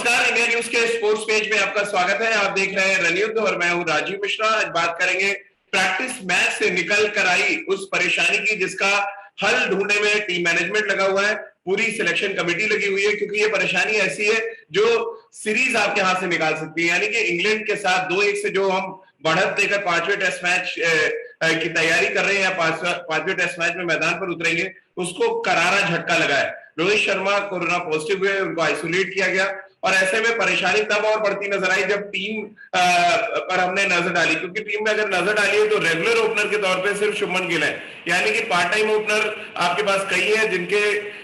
नमस्कार, India news के sports page में आपका स्वागत है। आप देख रहे हैं रणयुद्ध और मैं हूं राजीव मिश्रा। आज बात करेंगे प्रैक्टिस मैच से निकल कर आई उस परेशानी की जिसका हल ढूंढने में टीम मैनेजमेंट लगा हुआ है, पूरी सिलेक्शन कमेटी लगी हुई है, क्योंकि ये परेशानी ऐसी है जो सीरीज आपके हाथ से निकाल सकती है। यानी कि इंग्लैंड के साथ 2-1 से जो हम बढ़त देकर पांचवें टेस्ट मैच की तैयारी कर रहे हैं या पांचवें टेस्ट मैच में मैदान पर उतरेंगे, उसको करारा झटका लगा है। रोहित शर्मा कोरोना पॉजिटिव हुए, उनको आइसोलेट किया गया और ऐसे में परेशानी तब और बढ़ती नजर आई जब टीम पर हमने नजर डाली, क्योंकि टीम में अगर नजर डाली है तो रेगुलर ओपनर के तौर पे सिर्फ शुभमन गिल है। यानी कि पार्ट टाइम ओपनर आपके पास कई है जिनके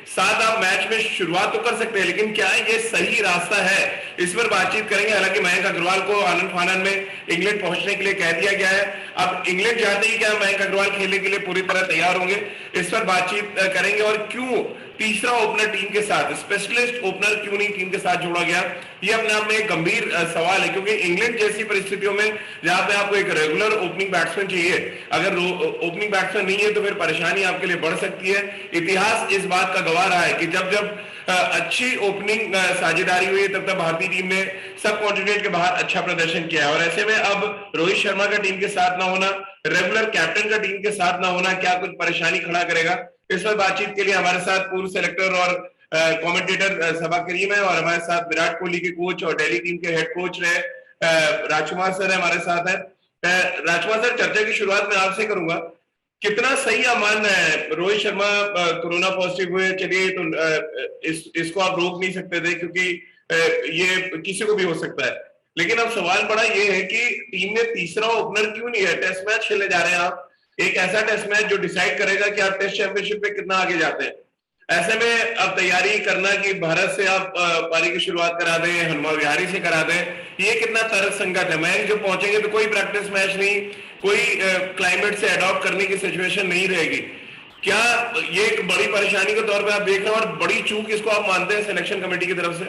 साथ आप मैच में शुरुआत तो कर सकते हैं, लेकिन क्या ये सही रास्ता है, इस पर बातचीत करेंगे। हालांकि मयंक अग्रवाल को आनन फानन में इंग्लैंड पहुंचने के लिए कह दिया गया है। अब इंग्लैंड चाहते ही क्या मयंक अग्रवाल खेलने के लिए पूरी तरह तैयार होंगे, इस पर बातचीत करेंगे। और क्यों तीसरा ओपनर टीम के साथ, स्पेशलिस्ट ओपनर क्यों नहीं टीम के साथ जोड़ा गया, ये अपने आप में एक गंभीर सवाल है। क्योंकि इंग्लैंड जैसी परिस्थितियों में जहां पे आपको एक रेगुलर ओपनिंग बैट्समैन चाहिए, अगर ओपनिंग बैट्समैन नहीं है तो फिर परेशानी आपके लिए बढ़ सकती है। इतिहास इस बात का गवाह रहा है कि जब जब अच्छी ओपनिंग साझेदारी हुई तब तब भारतीय टीम ने सब कॉन्टिनेंट के बाहर अच्छा प्रदर्शन किया है। और ऐसे में अब रोहित शर्मा का टीम के साथ ना होना, रेगुलर कैप्टन का टीम के साथ ना होना, क्या कुछ परेशानी खड़ा करेगा, इस पर बातचीत के लिए हमारे साथ पूर्व सेलेक्टर और कमेंटेटर सबा करीम है, और हमारे साथ विराट कोहली के कोच और दिल्ली टीम के हेड कोच रहे राजकुमार सर हमारे साथ है। राजकुमार सर, चर्चा की शुरुआत मैं आपसे करूंगा। कितना सही आप मान रहे हैं, रोहित शर्मा कोरोना पॉजिटिव हुए, चलिए तो इसको आप रोक नहीं सकते थे क्योंकि ये किसी को भी हो सकता है, लेकिन अब सवाल बड़ा ये है कि टीम में तीसरा ओपनर क्यों नहीं है। टेस्ट मैच खेलने जा रहे हैं आप, एक ऐसा टेस्ट मैच जो डिसाइड करेगा कि आप टेस्ट चैंपियनशिप में कितना आगे जाते हैं। ऐसे में अब तैयारी करना कि भारत से आप पारी की शुरुआत करा दें, हनुमान विहारी से करा दें, ये कितना तर्कसंगत है। मैं जो पहुंचेंगे तो कोई प्रैक्टिस मैच नहीं, कोई क्लाइमेट से अडॉप्ट करने की सिचुएशन नहीं रहेगी। क्या ये एक बड़ी परेशानी के तौर पे आप देख रहे हैं और बड़ी चूक इसको आप मानते हैं सिलेक्शन कमेटी की तरफ से?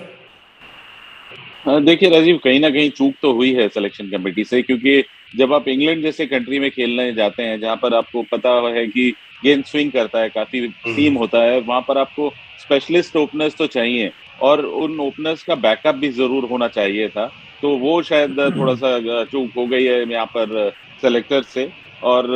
देखिए राजीव, कहीं ना कहीं चूक तो हुई है सिलेक्शन कमेटी से, क्योंकि जब आप इंग्लैंड जैसे कंट्री में खेलने जाते हैं जहां पर आपको पता है कि गेंद स्विंग करता है, काफी सीम होता है, वहां पर आपको स्पेशलिस्ट ओपनर्स तो चाहिए और उन ओपनर्स का बैकअप भी जरूर होना चाहिए था। तो वो शायद थोड़ा सा चूक हो गई है यहाँ पर सेलेक्टर से। और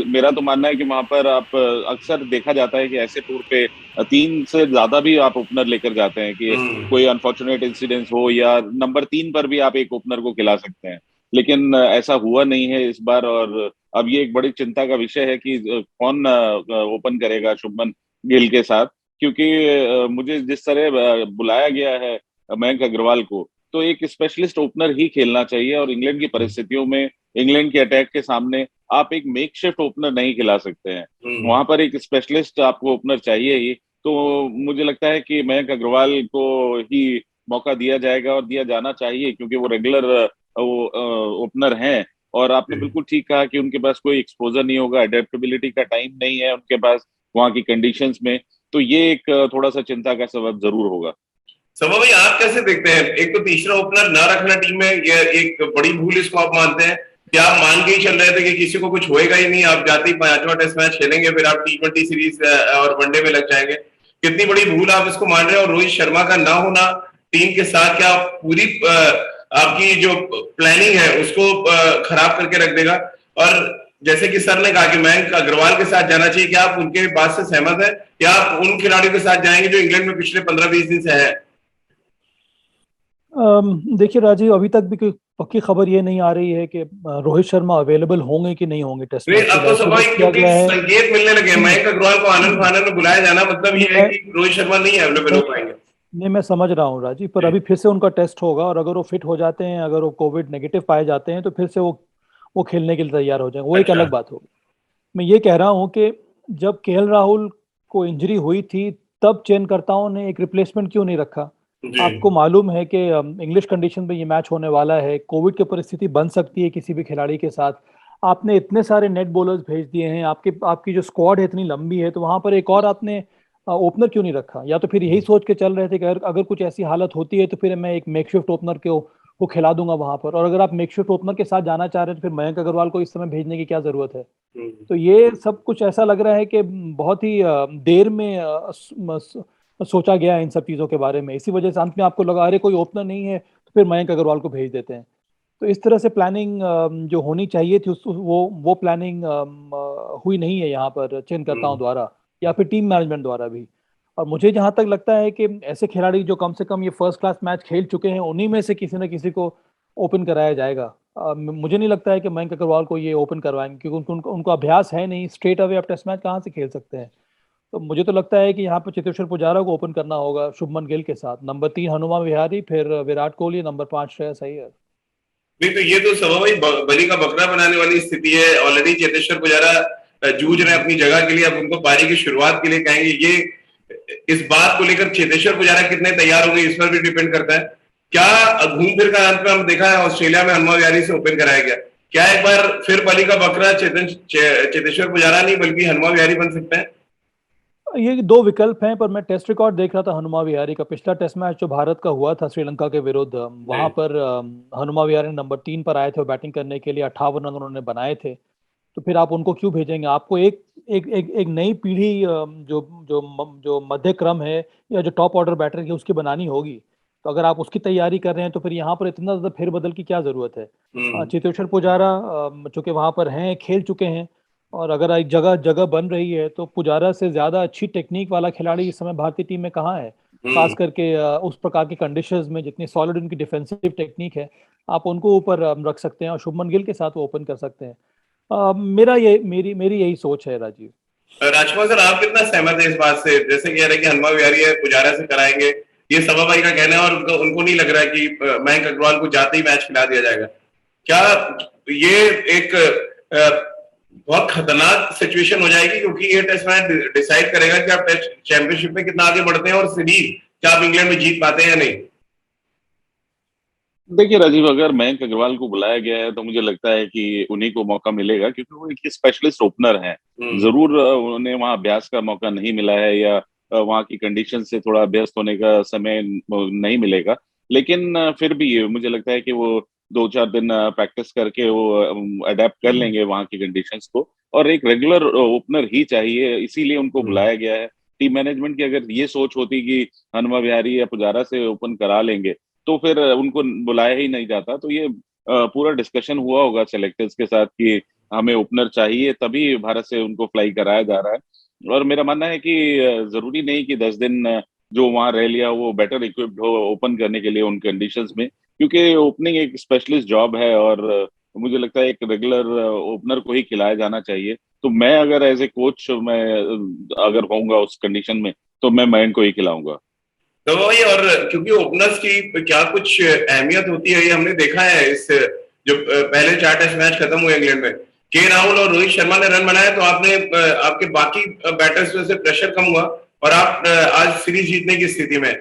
मेरा तो मानना है कि वहां पर आप अक्सर देखा जाता है कि ऐसे टूर पे 3 से ज्यादा भी आप ओपनर लेकर जाते हैं कि कोई अनफॉर्चुनेट इंसिडेंस हो या नंबर 3 पर भी आप एक ओपनर को खिला सकते हैं, लेकिन ऐसा हुआ नहीं है इस बार। और अब ये एक बड़ी चिंता का विषय है कि कौन ओपन करेगा शुभमन गिल के साथ, क्योंकि मुझे जिस तरह बुलाया गया है मयंक अग्रवाल को, तो एक स्पेशलिस्ट ओपनर ही खेलना चाहिए। और इंग्लैंड की परिस्थितियों में, इंग्लैंड के अटैक के सामने आप एक मेकशिफ्ट ओपनर नहीं खिला सकते हैं, वहां पर एक स्पेशलिस्ट आपको ओपनर चाहिए ही। तो मुझे लगता है कि मयंक अग्रवाल को ही मौका दिया जाएगा और दिया जाना चाहिए, क्योंकि वो रेगुलर ओपनर हैं। और आपने बिल्कुल ठीक कहा कि उनके पास कोई एक्सपोजर नहीं होगा, अडेप्टेबिलिटी का टाइम नहीं है उनके पास वहां की कंडीशंस में, तो ये एक थोड़ा सा चिंता का सबब जरूर होगा। सभा भाई, आप कैसे देखते हैं? एक तो तीसरा ओपनर ना रखना टीम में, ये एक बड़ी भूल इसको आप मानते हैं? क्या आप मान के ही चल रहे थे कि किसी को कुछ होएगा ही नहीं, आप जाते ही 5वां टेस्ट मैच खेलेंगे, फिर आप T20 सीरीज और वनडे में लग जाएंगे? कितनी बड़ी भूल आप इसको मान रहे हैं? और रोहित शर्मा का ना होना टीम के साथ क्या पूरी आपकी जो प्लानिंग है उसको खराब करके रख देगा? और जैसे कि सर ने कहा कि मयंक अग्रवाल के साथ जाना चाहिए, क्या आप उनके बात से सहमत है या आप उन खिलाड़ियों के साथ जाएंगे जो इंग्लैंड में पिछले 15-20 दिन से है? देखिए राजीव, अभी तक भी कोई पक्की खबर ये नहीं आ रही है कि रोहित शर्मा अवेलेबल होंगे कि नहीं होंगे टेस्ट मैच। अब तो सवाल क्योंकि संकेत मिलने लगे हैं, मयंक अग्रवाल को आनंद फानन में बुलाया जाना मतलब ये है कि रोहित शर्मा नहीं अवेलेबल हो पाएंगे। नहीं, मैं समझ रहा हूँ राजीव, पर अभी फिर से उनका टेस्ट होगा और अगर वो फिट हो जाते हैं, अगर वो कोविड नेगेटिव पाए जाते हैं, तो फिर से वो खेलने के लिए तैयार हो जाएंगे, वो एक अलग बात होगी। मैं ये कह रहा हूँ कि जब केएल राहुल को इंजरी हुई थी तब चयनकर्ताओं ने एक रिप्लेसमेंट क्यों नहीं रखा? आपको मालूम है कि इंग्लिश कंडीशन में ये मैच होने वाला है, कोविड की परिस्थिति बन सकती है किसी भी खिलाड़ी के साथ। आपने इतने सारे नेट बॉलर्स भेज दिए हैं, आपकी जो स्क्वाड है इतनी लंबी है, तो वहां पर एक और आपने ओपनर क्यों नहीं रखा? या तो फिर यही सोच के चल रहे थे कि अगर कुछ ऐसी हालत होती है तो फिर मैं एक मेकशिफ्ट ओपनर को खिला दूंगा वहां पर। और अगर आप मेकशिफ्ट ओपनर के साथ जाना चाह रहे हैं तो फिर मयंक अग्रवाल को इस समय भेजने की क्या जरूरत है? तो ये सब कुछ ऐसा लग रहा है कि बहुत ही देर में सोचा गया है इन सब चीज़ों के बारे में। इसी वजह से अंत में आपको लगा अरे कोई ओपनर नहीं है तो फिर मयंक अग्रवाल को भेज देते हैं। तो इस तरह से प्लानिंग जो होनी चाहिए थी वो प्लानिंग हुई नहीं है यहाँ पर चयनकर्ताओं द्वारा या फिर टीम मैनेजमेंट द्वारा भी। और मुझे जहाँ तक लगता है कि ऐसे खिलाड़ी जो कम से कम ये फर्स्ट क्लास मैच खेल चुके हैं उन्हीं में से किसी न किसी को ओपन कराया जाएगा। मुझे नहीं लगता है कि मयंक अग्रवाल को ये ओपन करवाएंगे क्योंकि उनको अभ्यास है नहीं। स्ट्रेट अवे आप टेस्ट मैच कहाँ से खेल सकते हैं। तो मुझे तो लगता है कि यहाँ पर चेतेश्वर पुजारा को ओपन करना होगा शुभमन गिल के साथ। नंबर 3 हनुमा विहारी, फिर विराट कोहली, नंबर 5 श्रेयस अय्यर। नहीं तो ये तो सवा भाई बलि का बकरा बनाने वाली स्थिति है। ऑलरेडी चेतेश्वर पुजारा जूझ रहे हैं अपनी जगह के लिए, अब उनको पारी की शुरुआत के लिए कहेंगे। ये इस बात को लेकर चेतेश्वर पुजारा कितने तैयार होंगे इस पर भी डिपेंड करता है। क्या घूम फिर कर अंत में हम देखा है ऑस्ट्रेलिया में हनुमा विहारी से ओपन कराया गया, क्या एक बार फिर बलि का बकरा चेतेश्वर पुजारा नहीं बल्कि हनुमा विहारी बन सकते हैं? ये दो विकल्प हैं, पर मैं टेस्ट रिकॉर्ड देख रहा था हनुमा विहारी का। पिछला टेस्ट मैच जो भारत का हुआ था श्रीलंका के विरुद्ध, वहां पर हनुमा विहारी नंबर 3 पर आए थे बैटिंग करने के लिए। 58 रन उन्होंने बनाए थे। तो फिर आप उनको क्यों भेजेंगे? आपको एक एक एक एक नई पीढ़ी जो जो जो मध्य क्रम है या जो टॉप ऑर्डर बैटर है उसकी बनानी होगी। तो अगर आप उसकी तैयारी कर रहे हैं तो फिर यहाँ पर इतना ज्यादा फेरबदल की क्या जरूरत है? चेतेश्वर पुजारा चूंकि वहां पर हैं, खेल चुके हैं, और अगर एक जगह जगह बन रही है तो पुजारा से ज्यादा अच्छी टेक्निक वाला खिलाड़ी इस समय भारतीय टीम में कहाँ है? खास करके उस प्रकार के कंडीशंस में जितनी सॉलिड उनकी डिफेंसिव टेक्निक है, आप उनको ऊपर रख सकते हैं और शुभमन गिल के साथ वो ओपन कर सकते हैं। मेरी मेरी यही सोच है राजीव। राजकुमार सर, आप कितना सहमत है इस बात से? जैसे कह रहे हैं कि हनुमा विहारी है, पुजारा से कराएंगे, ये सभा भाई का कहना है, और उनको नहीं लग रहा है कि मयंक अग्रवाल को जाते ही मैच खिला दिया जाएगा। क्या ये एक बहुत खतरनाक सिचुएशन हो जाएगी? क्योंकि ये टेस्ट मैच डिसाइड करेगा कि आप टेस्ट चैंपियनशिप में कितना आगे बढ़ते हैं और सीरीज क्या आप इंग्लैंड में जीत पाते हैं या नहीं। देखिए राजीव, अगर मयंक अग्रवाल को बुलाया गया है तो मुझे लगता है कि उन्हीं को मौका मिलेगा, क्योंकि वो एक स्पेशलिस्ट ओपनर हैं। जरूर उन्हें वहां अभ्यास का मौका नहीं मिला है या वहां की कंडीशन से थोड़ा अभ्यस्त होने का समय नहीं मिलेगा, लेकिन फिर भी मुझे लगता है कि वो 2-4 दिन प्रैक्टिस करके वो अडेप्ट कर लेंगे वहां की कंडीशंस को। और एक रेगुलर ओपनर ही चाहिए, इसीलिए उनको बुलाया गया है। टीम मैनेजमेंट की अगर ये सोच होती कि हनुमा विहारी या पुजारा से ओपन करा लेंगे तो फिर उनको बुलाया ही नहीं जाता। तो ये पूरा डिस्कशन हुआ होगा सेलेक्टर्स के साथ कि हमें ओपनर चाहिए, तभी भारत से उनको फ्लाई कराया जा रहा है। और मेरा मानना है कि जरूरी नहीं कि 10 दिन जो वहां रह लिया वो बेटर इक्विप्ड हो ओपन करने के लिए उन कंडीशंस में, क्योंकि ओपनिंग एक स्पेशलिस्ट जॉब है और मुझे लगता है एक रेगुलर ओपनर को ही खिलाया जाना चाहिए। तो मैं अगर एज ए कोच मैं अगर होऊंगा उस कंडीशन में तो मैं मयंक को ही खिलाऊंगा। तो वही, और क्योंकि ओपनर्स की क्या कुछ अहमियत होती है ये हमने देखा है। इस जो पहले 4 टेस्ट मैच खत्म हुए इंग्लैंड में, के राहुल और रोहित शर्मा ने रन बनाए तो आपने आपके बाकी बैटर्स में से प्रेशर कम हुआ और आप आज सीरीज जीतने की स्थिति में।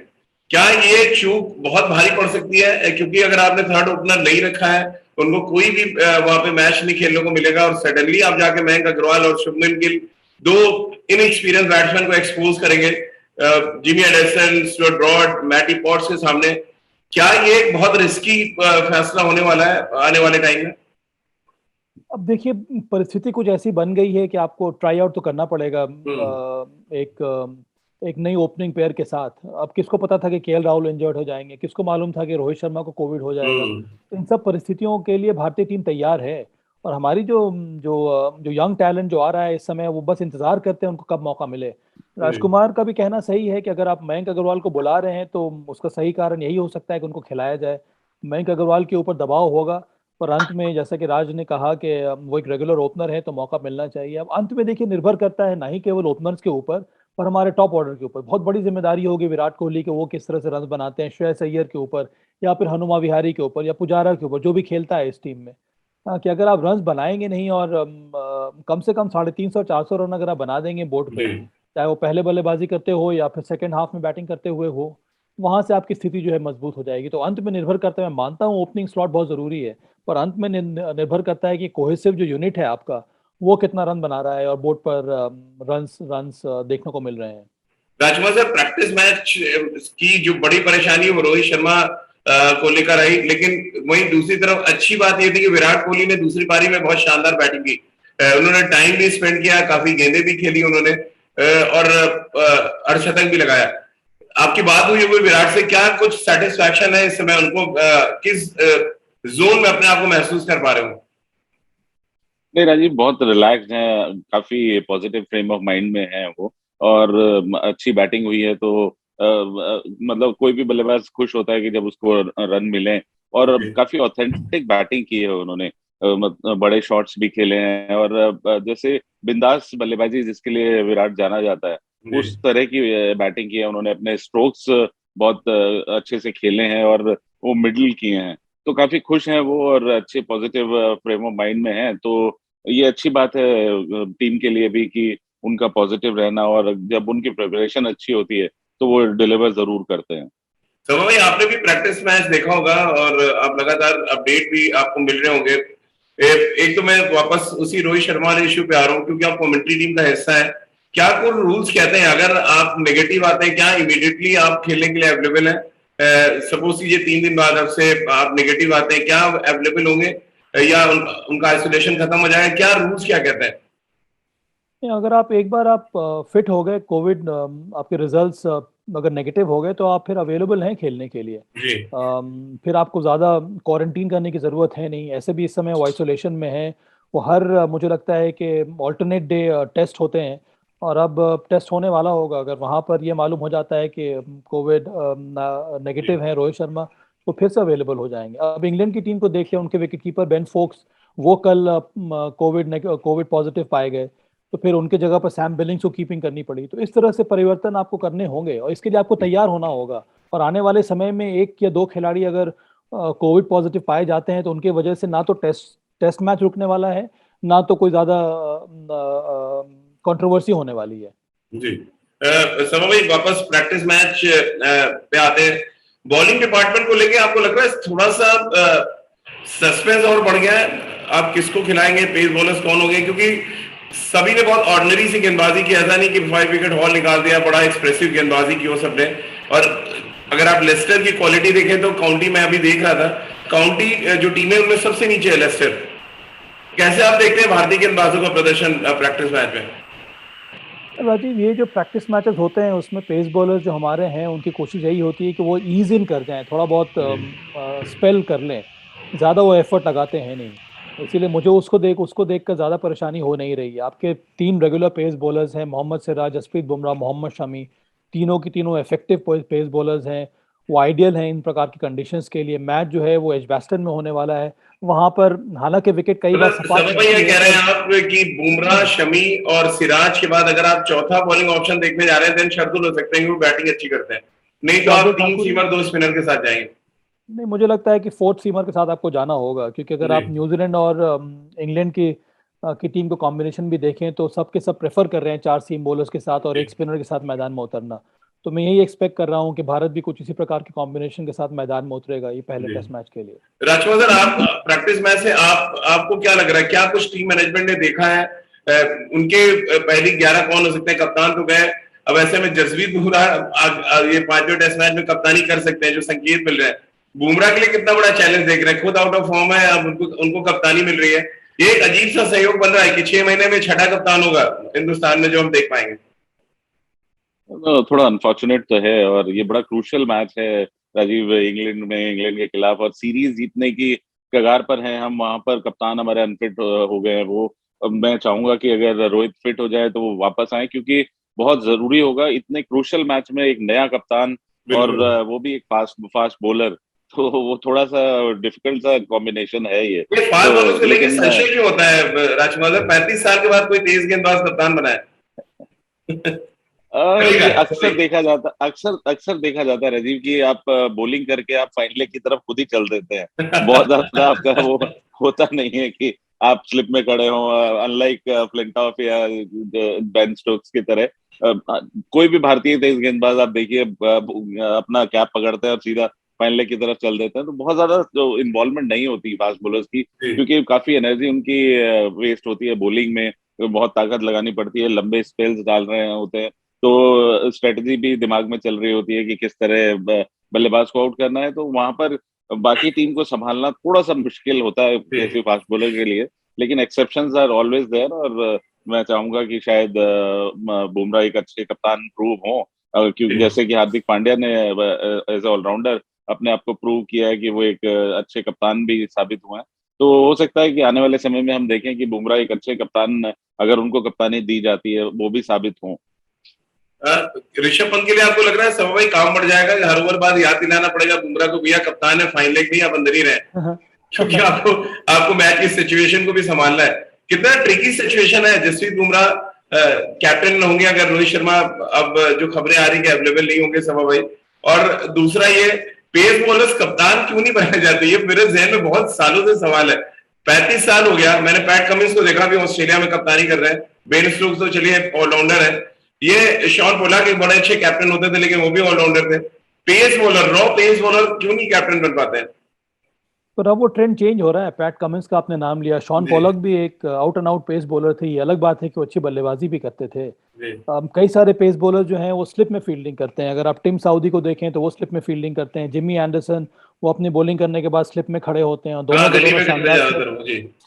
क्या ये चूक बहुत भारी पड़ सकती है? क्योंकि अगर आपने थर्ड ओपनर नहीं रखा है, उनको कोई भी वहां पे मैच नहीं खेलने को मिलेगा, और सडनली आप जाके मयंक अग्रवाल और शुभमन गिल, दो इनएक्सपीरियंस बैट्समैन को एक्सपोज करेंगे Jimmy Anderson, Stuart Broad, Matty Potts के सामने। क्या ये एक बहुत रिस्की फैसला होने वाला है आने वाले टाइम में? अब देखिए, परिस्थिति कुछ ऐसी बन गई है कि आपको ट्राई आउट तो करना पड़ेगा एक नई ओपनिंग पेयर के साथ। अब किसको पता था कि केएल राहुल इंजर्ड हो जाएंगे? किसको मालूम था कि रोहित शर्मा को कोविड हो जाएगा? तो इन सब परिस्थितियों के लिए भारतीय टीम तैयार है, और हमारी जो जो जो यंग टैलेंट जो आ रहा है इस समय, वो बस इंतजार करते हैं उनको कब मौका मिले। राजकुमार का भी कहना सही है कि अगर आप मयंक अग्रवाल को बुला रहे हैं तो उसका सही कारण यही हो सकता है कि उनको खिलाया जाए। मयंक अग्रवाल के ऊपर दबाव होगा, पर अंत में जैसा कि राज ने कहा कि वो एक रेगुलर ओपनर है तो मौका मिलना चाहिए। अब अंत में देखिए, निर्भर करता है ना ही केवल ओपनर्स के ऊपर पर हमारे टॉप ऑर्डर के ऊपर। बहुत बड़ी जिम्मेदारी होगी विराट कोहली के, वो किस तरह से रन बनाते हैं, श्रेयस अय्यर के ऊपर, या फिर हनुमा विहारी के ऊपर, या पुजारा के ऊपर, जो भी खेलता है इस टीम में। कि अगर आप रन बनाएंगे नहीं और कम से कम 350-400 रन अगर आप बना देंगे बोर्ड पे, चाहे वो पहले बल्लेबाजी करते हो या फिर सेकंड हाफ में बैटिंग करते हुए हो, वहां से आपकी स्थिति जो है मजबूत हो जाएगी। तो अंत में निर्भर करता है, मैं मानता हूँ ओपनिंग स्लॉट बहुत जरूरी है, पर अंत में निर्भर करता है कि कोहेसिव जो यूनिट है आपका, वो कितना रन बना रहा है और बोर्ड पर रन्स देखने को मिल रहे हैं। राजकुमार सर, प्रैक्टिस मैच की जो बड़ी परेशानी वो रोहित शर्मा को लेकर आई, लेकिन वहीं दूसरी तरफ अच्छी बात ये थी कि विराट कोहली ने दूसरी पारी में बहुत शानदार बैटिंग की। उन्होंने टाइम भी स्पेंड किया, काफी गेंदें भी खेली उन्होंने, और अर्धशतक भी लगाया। आपकी बात हुई हुई विराट से, क्या कुछ सेटिस्फैक्शन है इस समय उनको, किस जोन में अपने आप को महसूस कर पा रहे हो? नहीं, राजीव बहुत रिलैक्स्ड हैं, काफी पॉजिटिव फ्रेम ऑफ माइंड में हैं वो। और अच्छी बैटिंग हुई है तो मतलब कोई भी बल्लेबाज खुश होता है कि जब उसको रन मिले। और जी काफी ऑथेंटिक बैटिंग की है उन्होंने, बड़े शॉट्स भी खेले हैं। और जैसे बिंदास बल्लेबाजी जिसके लिए विराट जाना जाता है, जी। उस तरह की बैटिंग की है उन्होंने। अपने स्ट्रोक्स बहुत अच्छे से खेले हैं और वो मिडल किए हैं, तो काफी खुश हैं वो और अच्छे पॉजिटिव फ्रेम ऑफ माइंड में हैं। तो ये अच्छी बात है टीम के लिए भी कि उनका पॉजिटिव रहना, और जब उनकी प्रिपरेशन अच्छी होती है तो वो डिलीवर जरूर करते हैं। समा भाई, आपने भी प्रैक्टिस मैच देखा होगा और आप लगातार अपडेट भी आपको मिल रहे होंगे। एक तो मैं वापस उसी रोहित शर्मा वाले इश्यू पे आ रहा हूँ, क्योंकि आप कमेंट्री टीम का हिस्सा है। क्या कोई रूल्स कहते हैं अगर आप नेगेटिव आते हैं, क्या इमीडिएटली आप खेलने के लिए अवेलेबल है? सपोज कीजिए 3 दिन बाद आपसे आप नेगेटिव आते हैं, क्या अवेलेबल होंगे या उनका आइसोलेशन खत्म हो जाएगा? क्या रूल्स क्या कहते हैं? अगर आप एक बार आप फिट हो गए, कोविड आपके रिजल्ट्स अगर नेगेटिव हो गए, तो आप फिर अवेलेबल हैं खेलने के लिए। जी फिर आपको ज़्यादा क्वारंटीन करने की ज़रूरत है नहीं। ऐसे भी इस समय वो आइसोलेशन में है। वो हर मुझे लगता है कि ऑल्टरनेट डे टेस्ट होते हैं, और अब टेस्ट होने वाला होगा। अगर वहाँ पर ये मालूम हो जाता है कि कोविड जी नेगेटिव है रोहित शर्मा, तो फिर से अवेलेबल हो जाएंगे। अब इंग्लैंड की टीम को देखिए, उनके विकेट कीपर बेन फोक्स, वो कल कोविड पॉजिटिव पाए गए, तो फिर उनके जगह पर सैम बिलिंग्स को कीपिंग करनी पड़ी। तो इस तरह से परिवर्तन आपको करने होंगे, और इसके लिए आपको तैयार होना होगा। और आने वाले समय में 1 या 2 खिलाड़ी अगर कोविड पॉजिटिव पाए जाते हैं, तो उनके वजह से ना तो टेस्ट मैच रुकने वाला है, ना तो कोई ज्यादा कंट्रोवर्सी होने वाली है। जी। समा भाई, वापस प्रैक्टिस मैच पे आते हैं। बॉलिंग डिपार्टमेंट को लेके आपको लग रहा है थोड़ा सा सस्पेंस और बढ़ गया है? आप किसको खिलाएंगे, पेस बॉलर्स कौन होंगे? क्योंकि सभी ने बहुत ऑर्डिनरी सी गेंदबाजी की, ऐसा नहीं कि 5 विकेट हॉल निकाल दिया, बड़ा एक्सप्रेसिव गेंदबाजी की वो सबने। और अगर आप लेस्टर की क्वालिटी देखें तो काउंटी में अभी देख रहा था, काउंटी जो टीम है उनमें सबसे नीचे है लेस्टर। कैसे आप देखते हैं भारतीय गेंदबाजों का प्रदर्शन प्रैक्टिस मैच में? राजीव, ये जो प्रैक्टिस मैचेस होते हैं, उसमें पेस बॉलर जो हमारे हैं, उनकी कोशिश यही होती है कि वो ईज इन कर जाएं, थोड़ा बहुत स्पेल कर लें। ज़्यादा वो एफर्ट लगाते हैं नहीं। इसीलिए मुझे उसको देख कर ज़्यादा परेशानी हो नहीं रही है। आपके 3 रेगुलर पेस बॉलर्स हैं, मोहम्मद सिराज, जसप्रीत बुमराह, मोहम्मद शमी। तीनों की तीनों इफेक्टिव पेस बॉलर्स हैं। वो आइडियल हैं इन प्रकार की कंडीशंस के लिए। मैच जो है वो एजबास्टन में होने वाला है। वहां पर हालांकि विकेट कई बार मतलब सपाट सब ये मिलती है, कह रहे पर हैं आप कि बुमराह, शमी और सिराज के बाद अगर आप चौथा बॉलिंग ऑप्शन देखने जा रहे हैं, देन शार्दुल हो सकते हैं कि वो बैटिंग अच्छी करते हैं। नहीं तो आप शार्दुल 3 ठाकुर। सीमर 2 स्पिनर के साथ जाएंगे। नहीं, मुझे लगता है कि फोर्थ सीमर के साथ आपको जाना होगा, क्योंकि अगर जी आप न्यूजीलैंड और इंग्लैंड की टीम को कॉम्बिनेशन भी देखें, तो सब के सब प्रेफर कर रहे हैं 4 सीम बॉलर्स के साथ और जी एक स्पिनर के साथ मैदान में उतरना। तो मैं यही एक्सपेक्ट कर रहा हूं कि भारत भी कुछ इसी प्रकार के कॉम्बिनेशन के साथ मैदान में उतरेगा ये पहले जी। टेस्ट मैच के लिए। राजकुमार, आप प्रैक्टिस मैच से आपको क्या लग रहा है, क्या कुछ टीम मैनेजमेंट ने देखा है? उनके पहली 11 कौन हो सकते हैं? कप्तान तो गए, अब ऐसे में जसप्रीत बुमराह ये 5वें टेस्ट मैच में कप्तानी कर सकते हैं, जो संकेत मिल रहे हैं। बुमराह के लिए कितना बड़ा चैलेंज देख रहे हैं? खुद आउट ऑफ फॉर्म है, अब उनको कप्तानी मिल रही है। ये एक अजीब सा सहयोग बन रहा है कि 6 महीने में छठा कप्तान होगा हिंदुस्तान में जो हम देख पाएंगे। थोड़ा अनफॉर्चुनेट तो है, और ये बड़ा क्रूशियल मैच है राजीव, इंग्लैंड के खिलाफ, और सीरीज जीतने की कगार पर हैं हम। वहां पर कप्तान हमारे अनफिट हो गए हैं वो। अब मैं चाहूंगा कि अगर रोहित फिट हो जाए तो वो वापस आए, क्योंकि बहुत जरूरी होगा इतने क्रूशियल मैच में एक नया कप्तान, और बिल्कुल। वो भी एक फास्ट फास्ट बॉलर। तो वो थोड़ा सा डिफिकल्ट सा कॉम्बिनेशन है ये। ये फास्ट बॉलर तो को लेके लेकिन संशय क्यों होता है राजकुमार? 35 साल के बाद कोई तेज गेंदबाज कप्तान बना है? ये चलेगा, अक्सर सॉरी। देखा जाता अक्सर अक्सर देखा जाता है राजीव, कि आप बॉलिंग करके आप फाइनल की तरफ खुद ही चल देते हैं। बहुत ज्यादा आपका वो होता नहीं है कि आप स्लिप में खड़े हो, अनलाइक फ्लिंटॉफ या बेन स्टोक्स की तरह। कोई भी भारतीय तेज गेंदबाज आप देखिए, अपना कैप पकड़ते हैं और सीधा फाइनल की तरफ चल देते हैं। तो बहुत ज्यादा जो इन्वॉल्वमेंट नहीं होती फास्ट बॉलर्स की, जी क्योंकि काफी एनर्जी उनकी वेस्ट होती है बॉलिंग में। बहुत ताकत लगानी पड़ती है, लंबे स्पेल्स डाल रहे होते हैं, तो स्ट्रेटजी भी दिमाग में चल रही होती है कि किस तरह बल्लेबाज को आउट करना है। तो वहां पर बाकी टीम को संभालना थोड़ा सा मुश्किल होता है जी। किसी फास्ट बॉलर के लिए। लेकिन एक्सेप्शंस आर ऑलवेज देयर, और मैं चाहूंगा कि शायद बुमराह एक अच्छे कप्तान प्रूव हो, क्योंकि जैसे कि हार्दिक पांड्या ने एज ऑलराउंडर अपने आप को प्रूव किया है कि वो एक अच्छे कप्तान भी साबित हुए हैं। तो हो सकता है कि आने वाले समय में हम देखें कि बुमराह एक अच्छे कप्तान, अगर उनको कप्तानी दी जाती है, वो भी साबित हों। ऋषभ पंत के लिए आपको लग रहा है सब भाई काम बढ़ जाएगा, हर ओवर बाद याद दिलाना पड़ेगा बुमराह को, भैया कप्तान है, फाइन लेग नहीं, आप अंदर ही रहे, क्योंकि आपको आपको मैच की सिचुएशन को भी संभालना है। कितना ट्रिकी सिचुएशन है, जसप्रीत बुमराह कैप्टन होंगे अगर रोहित शर्मा, अब जो खबरें आ रही है अवेलेबल नहीं होंगे सभा भाई, और दूसरा ये पेस बॉलर्स कप्तान क्यों नहीं बनाए जाते, ये मेरे जहन में बहुत सालों से सवाल है। 35 साल हो गया, मैंने पैट कमिंस को देखा भी ऑस्ट्रेलिया में कप्तानी कर रहे हैं, बेन स्टोक्स तो चलिए ऑलराउंडर है, ये शॉन पोलार्ड एक बड़े अच्छे कैप्टन होते थे लेकिन वो भी ऑलराउंडर थे। Pace bowler, raw pace bowler क्यों नहीं कैप्टन बन पाते हैं? पर अब वो ट्रेंड चेंज हो रहा है। पैट कमिंस का आपने नाम लिया, शॉन पोलक भी एक out and out pace bowler थे। ये अलग बात है कि वो अच्छी बल्लेबाजी भी करते थे। कई सारे पेस बॉलर जो हैं वो स्लिप में फील्डिंग करते हैं। अगर आप टिम साउदी को देखें तो वो स्लिप में फील्डिंग करते हैं। जिमी एंडरसन वो अपनी बॉलिंग करने के बाद स्लिप में खड़े होते हैं, दोनों के दोनों शानदार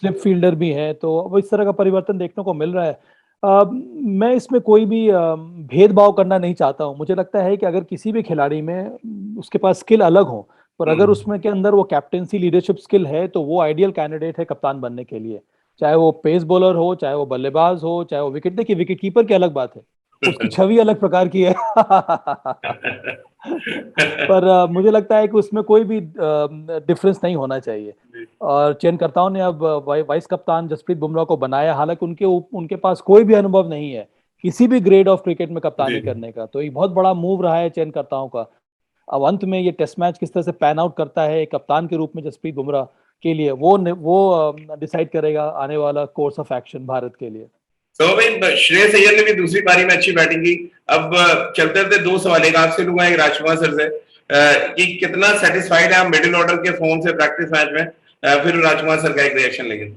स्लिप फील्डर भी हैं। तो अब इस तरह का परिवर्तन देखने को मिल रहा है। मैं इसमें कोई भी भेदभाव करना नहीं चाहता हूँ। मुझे लगता है कि अगर किसी भी खिलाड़ी में उसके पास स्किल अलग हो, पर अगर उसमें के अंदर वो कैप्टेंसी लीडरशिप स्किल है तो वो आइडियल कैंडिडेट है कप्तान बनने के लिए। चाहे वो पेस बॉलर हो, चाहे वो बल्लेबाज हो, चाहे वो विकेट, देखिए विकेट कीपर की अलग बात है, उसकी छवि अलग प्रकार की है। पर मुझे लगता है कि उसमें कोई भी डिफरेंस नहीं होना चाहिए। और चयनकर्ताओं ने अब वाइस कप्तान जसप्रीत बुमराह को बनाया, हालांकि उनके पास कोई भी अनुभव नहीं है किसी भी ग्रेड ऑफ क्रिकेट में कप्तानी करने का। तो एक बहुत बड़ा मूव रहा है चयनकर्ताओं का। अब अंत में ये टेस्ट मैच किस तरह से पैन आउट करता है कप्तान के रूप में जसप्रीत बुमराह के लिए, वो डिसाइड करेगा आने वाला कोर्स ऑफ एक्शन भारत के लिए। तो भाई श्रेयस अय्यर ने भी दूसरी पारी में अच्छी बैटिंग की। अब चलते थे दो सवाल, एक आपसे लूंगा एक राजकुमार सर से, कि कितना सेटिस्फाइड है आप मिडिल ऑर्डर के फॉर्म से प्रैक्टिस मैच में, फिर राजकुमार सर का एक रिएक्शन लेंगे।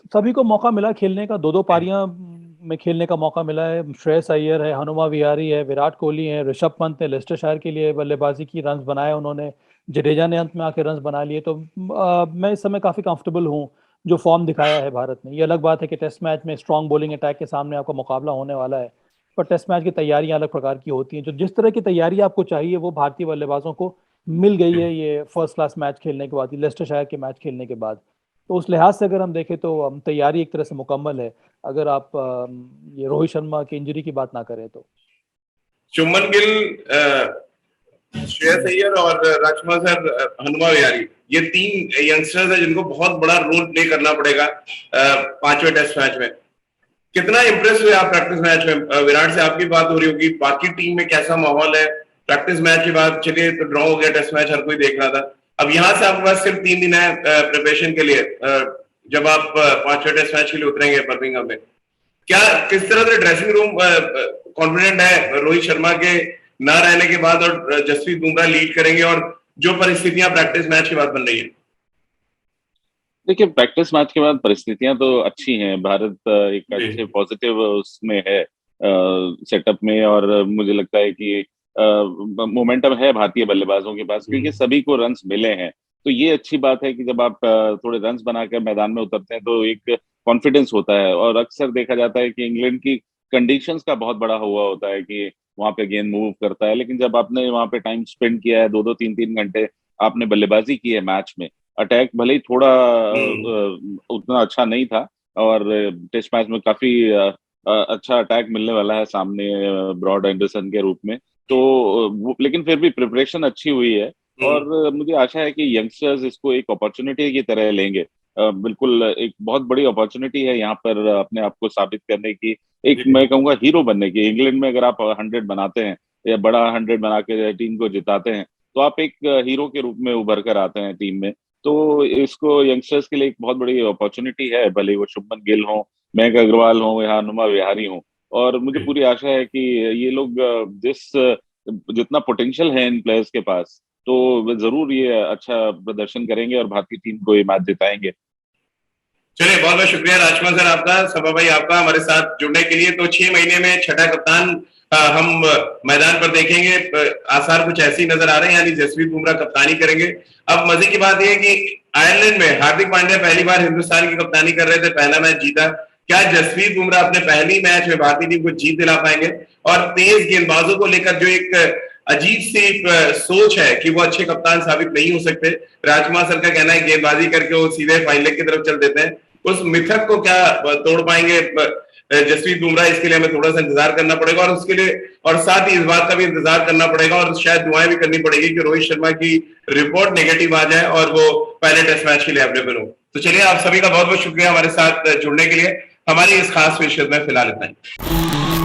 सभी को मौका मिला खेलने का, दो पारियां में खेलने का मौका मिला है। श्रेयस अय्यर है, हनुमा विहारी है, विराट कोहली है, ऋषभ पंत ने लेस्टरशायर के लिए बल्लेबाजी की, रन्स बनाए उन्होंने, जडेजा ने अंत में आके रन्स बना लिए। तो मैं इस समय काफी कंफर्टेबल हूँ जो फॉर्म दिखाया है भारत ने। ये अलग बात है कि टेस्ट मैच में स्ट्रॉन्ग बॉलिंग अटैक के सामने आपका मुकाबला होने वाला है, पर टेस्ट मैच की तैयारियां अलग प्रकार की होती हैं। जो जिस तरह की तैयारी आपको चाहिए वो भारतीय बल्लेबाजों को मिल गई है ये फर्स्ट क्लास मैच खेलने के बाद, लेस्टरशायर के मैच खेलने के बाद। तो उस लिहाज से अगर हम देखें तो तैयारी एक तरह से मुकम्मल है, अगर आप ये रोहित शर्मा की इंजरी की बात ना करें तो। शुभमन गिल, श्रेयस अय्यर और राजकुमार सर, हनुमा विहारी, ये तीन यंगस्टर्स हैं जिनको बहुत बड़ा रोल प्ले करना पड़ेगा पांचवें टेस्ट मैच में। कितना इंप्रेस हुए आप प्रैक्टिस मैच में? विराट से आपकी बात हो रही होगी, बाकी टीम में कैसा माहौल है प्रैक्टिस मैच के बाद? चलिए तो ड्रॉ हो गया टेस्ट मैच, हर कोई देख रहा था। अब यहाँ से आपके पास सिर्फ 3 दिन है प्रिपरेशन के लिए, जब आप पांचवें टेस्ट मैच के लिए उतरेंगे बर्मिंघम में। क्या किस तरह से ड्रेसिंग रूम कॉन्फिडेंट है रोहित शर्मा के ना रहने के बाद, और जसप्रीत बुमराह लीड करेंगे, और जो परिस्थितियां प्रैक्टिस मैच के बाद बन रही है? देखिए, प्रैक्टिस मैच के बाद परिस्थितियां तो अच्छी हैं। भारत एक अच्छे पॉजिटिव उसमें है सेटअप में, और मुझे लगता है कि मोमेंटम है भारतीय बल्लेबाजों के पास, क्योंकि सभी को रन्स मिले हैं। तो ये अच्छी बात है कि जब आप थोड़े रन्स बनाकर मैदान में उतरते हैं तो एक कॉन्फिडेंस होता है। और अक्सर देखा जाता है कि इंग्लैंड की कंडीशंस का बहुत बड़ा हुआ होता है कि वहां पे गेंद मूव करता है, लेकिन जब आपने वहां पे टाइम स्पेंड किया है, 2-2 3-3 घंटे आपने बल्लेबाजी की है मैच में, अटैक भले ही थोड़ा उतना अच्छा नहीं था, और टेस्ट मैच में काफी अच्छा अटैक मिलने वाला है सामने ब्रॉड एंडरसन के रूप में, तो लेकिन फिर भी प्रिपरेशन अच्छी हुई है। और मुझे आशा है कि यंगस्टर्स इसको एक अपॉर्चुनिटी की तरह लेंगे। बिल्कुल एक बहुत बड़ी अपॉर्चुनिटी है यहाँ पर अपने आप को साबित करने की, एक मैं कहूँगा हीरो बनने की। इंग्लैंड में अगर आप 100 बनाते हैं या बड़ा 100 बना के टीम को जिताते हैं तो आप एक हीरो के रूप में उभर कर आते हैं टीम में। तो इसको यंगस्टर्स के लिए एक बहुत बड़ी अपॉर्चुनिटी है, भले वो शुभमन गिल हो, मयंक अग्रवाल हो या हनुमा विहारी हो। और मुझे पूरी आशा है कि ये लोग जितना पोटेंशियल है इन प्लेयर्स के पास, तो जरूर ये अच्छा प्रदर्शन करेंगे और भारतीय टीम को ये मैच जिताएंगे। चलिए, बहुत बहुत शुक्रिया राजकुमार सर आपका, सभा भाई आपका हमारे साथ जुड़ने के लिए। तो 6 महीने में छठा कप्तान हम मैदान पर देखेंगे, आसार कुछ ऐसे ही नजर आ रहे हैं, यानी जसप्रीत बुमराह कप्तानी करेंगे। अब मजे की बात यह है कि आयरलैंड में हार्दिक पांड्या पहली बार हिंदुस्तान की कप्तानी कर रहे थे, पहला मैच जीता। क्या जसप्रीत बुमराह अपने पहली मैच में भारतीय टीम को जीत दिला पाएंगे? और तेज गेंदबाजों को लेकर जो एक अजीब सी सोच है कि वो अच्छे कप्तान साबित नहीं हो सकते, राजकुमार सर का कहना है गेंदबाजी करके वो सीधे फाइनल की तरफ चल देते हैं, उस मिथक को क्या तोड़ पाएंगे जसप्रीत बुमराह? इसके लिए हमें थोड़ा सा इंतजार करना पड़ेगा, और उसके लिए और साथ ही इस बात का भी इंतजार करना पड़ेगा और शायद दुआएं भी करनी पड़ेगी कि रोहित शर्मा की रिपोर्ट नेगेटिव आ जाए और वो पहले टेस्ट मैच के लिए अवेलेबल हो। तो चलिए, आप सभी का बहुत बहुत शुक्रिया हमारे साथ जुड़ने के लिए। हमारी इस खास विषय में फिलहाल इतना ही।